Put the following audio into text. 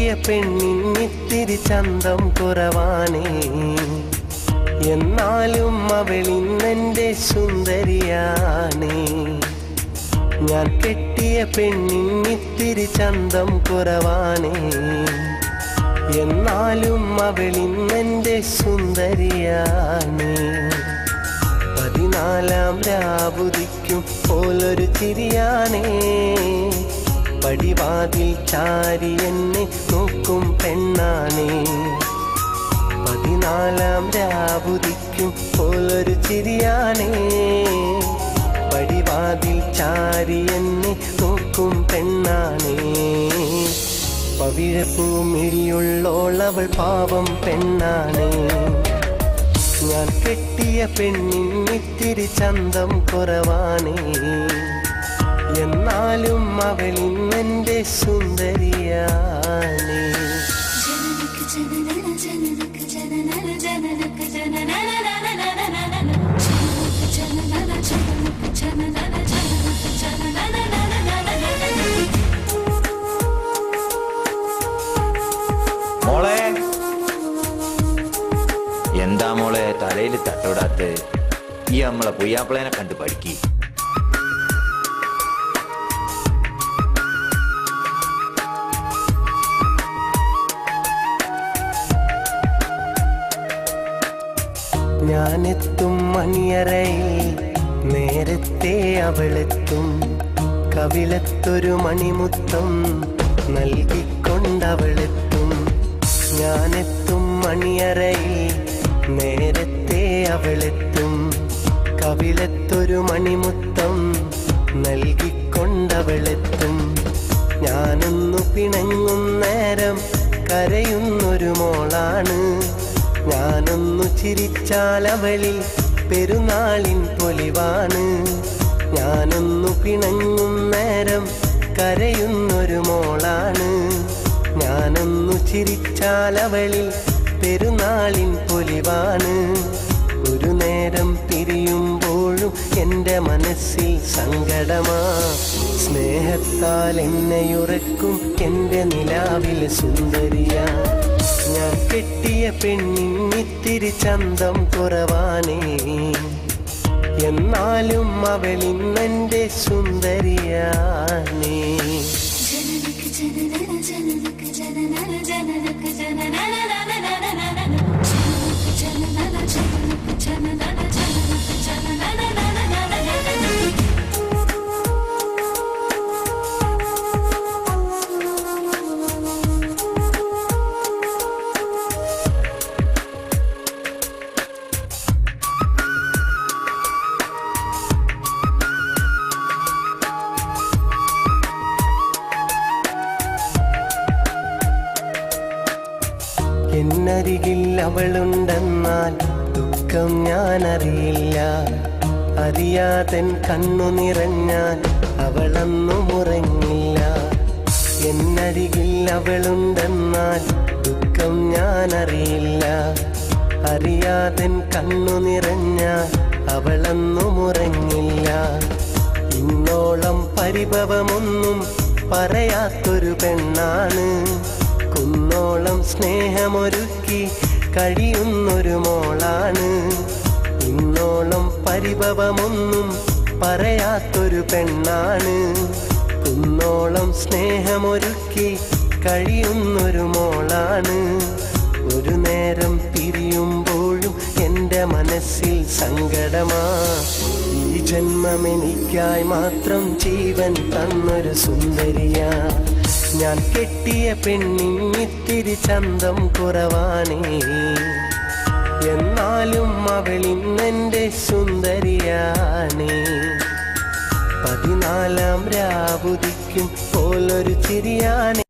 കെട്ടിയ പെണ്ണിന്നിത്തിരി ചന്തം കുറവാണേ, എന്നാലും അവളിന്നെൻ്റെ സുന്ദരിയാണേ. ഞാൻ കെട്ടിയ പെണ്ണിന്നിത്തിരി ചന്തം കുറവാണേ, എന്നാലും അവളിന്നെൻ്റെ സുന്ദരിയാണേ. 14 രാവുദിക്കും പോലൊരു ചിരിയാണേ, പടിവാതിൽ ചാരി എന്നെ നോക്കും പെണ്ണാണേ. 14 രാവുദിക്കും പോലൊരു ചിരിയാണേ, പടിവാതിൽ ചാരി എന്നെ നോക്കും പെണ്ണാണേ. പവിഴപ്പൂമിഴിയുള്ളോളവൾ പാവം പെണ്ണാണേ. ഞാൻ കെട്ടിയ പെണ്ണിന്നിത്തിരി ചന്തം കുറവാണേ, എന്നാലും അവളിന്നെൻ്റെ സുന്ദരിയാണേ. മോളെ, എന്താ മോളെ തലയിൽ തട്ടോടാത്ത്? ഈ നമ്മളെ പുയ്യാപ്പിളേനെ കണ്ട് പഠിക്കി. ഞാനെത്തും മണിയറയിൽ നേരത്തെ അവളെത്തും, കവിളത്തൊരു മണിമുത്തം നൽകിക്കൊണ്ടവളെത്തും. ഞാനെത്തും മണിയറയിൽ നേരത്തെ അവളെത്തും, കവിളത്തൊരു മണിമുത്തം നൽകിക്കൊണ്ടവളെത്തും. ഞാനൊന്നു പിണങ്ങും നേരം കരയുന്നൊരു മോളാണ്, ഞാനൊന്നു ചിരിച്ചാലവളിൽ പെരുന്നാളിൻ പൊലിവാണ്. ഞാനൊന്നു പിണങ്ങും നേരം കരയുന്നൊരു മോളാണ്, ഞാനൊന്നു ചിരിച്ചാലവളിൽ പെരുന്നാളിൻ പൊലിവാണ്. ഒരു നേരം പിരിയുമ്പോഴും എൻ്റെ മനസ്സിൽ സങ്കടമാ, സ്നേഹത്താൽ എന്നെയുറക്കും എൻ്റെ നിലാവിൽ സുന്ദരിയാ. ഞാൻ കെട്ടിയ പെണ്ണിന്നിത്തിരി ചന്തം കുറവാണേ, എന്നാലും അവളിന്നെൻ്റെ സുന്ദരിയാണേ. എന്നരികിൽ അവളുണ്ടെന്നാൽ ദുഃഖം ഞാനറിയില്ല, അറിയാതൻ കണ്ണു നിറഞ്ഞാൽ അവളൊന്നും ഉറങ്ങില്ല. എന്നരികിൽ അവളുണ്ടെന്നാൽ ദുഃഖം ഞാനറിയില്ല, അറിയാതൻ കണ്ണു നിറഞ്ഞാൽ അവളൊന്നും ഉറങ്ങില്ല. ഇന്നോളം പരിഭവമൊന്നും പറയാത്തൊരു പെണ്ണാണ്, കുന്നോളം സ്നേഹമൊരുക്കി കഴിയുന്നൊരു മോളാണ്. ഇന്നോളം പരിഭവമൊന്നും പറയാത്തൊരു പെണ്ണാണ്, കുന്നോളം സ്നേഹമൊരുക്കി കഴിയുന്നൊരു മോളാണ്. ഒരു നേരം പിരിയുമ്പോഴും എൻ്റെ മനസ്സിൽ സങ്കടമാ, ഈ ജന്മമെനിക്കായി മാത്രം ജീവൻ തന്നൊരു സുന്ദരിയാ. ഞാൻ കെട്ടിയ പെണ്ണിന്നിത്തിരി ചന്തം കുറവാണേ, എന്നാലും അവളിന്നെൻ്റെ സുന്ദരിയാണേ. 14 രാവുദിക്കും പോലൊരു ചിരിയാണേ.